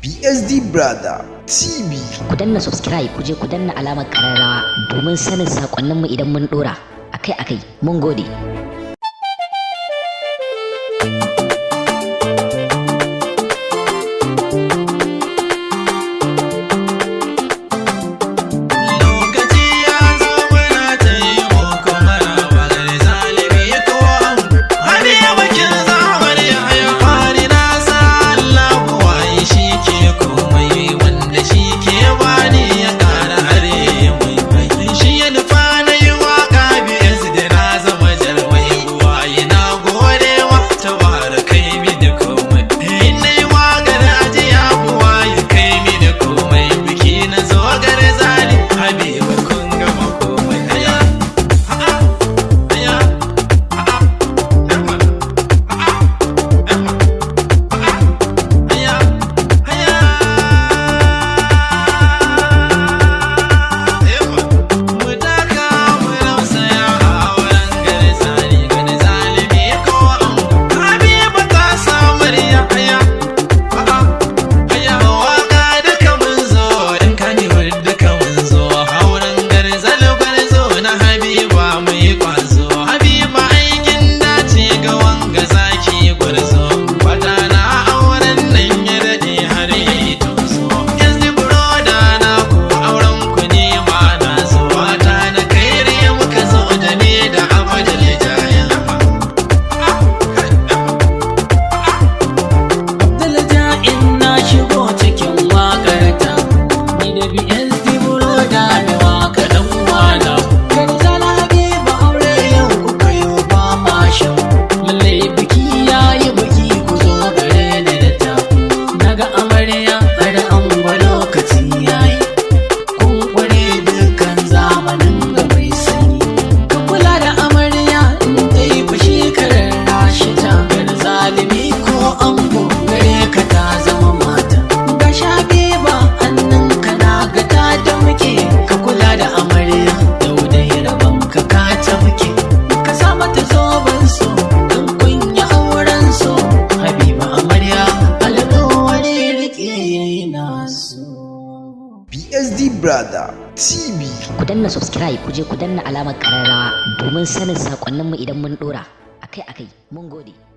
PSD Brother TV. Ku danna subscribe, ku je ku danna alamar ƙararrawa domin sanin saƙonninmu idan mun ɗora akai-akai. Mun gode. PSD Brother TV. Ku danna subscribe, ku je ku danna alamar ƙararrawa domin sanin saƙonninmu idan mun ɗora akai-akai. Mun gode.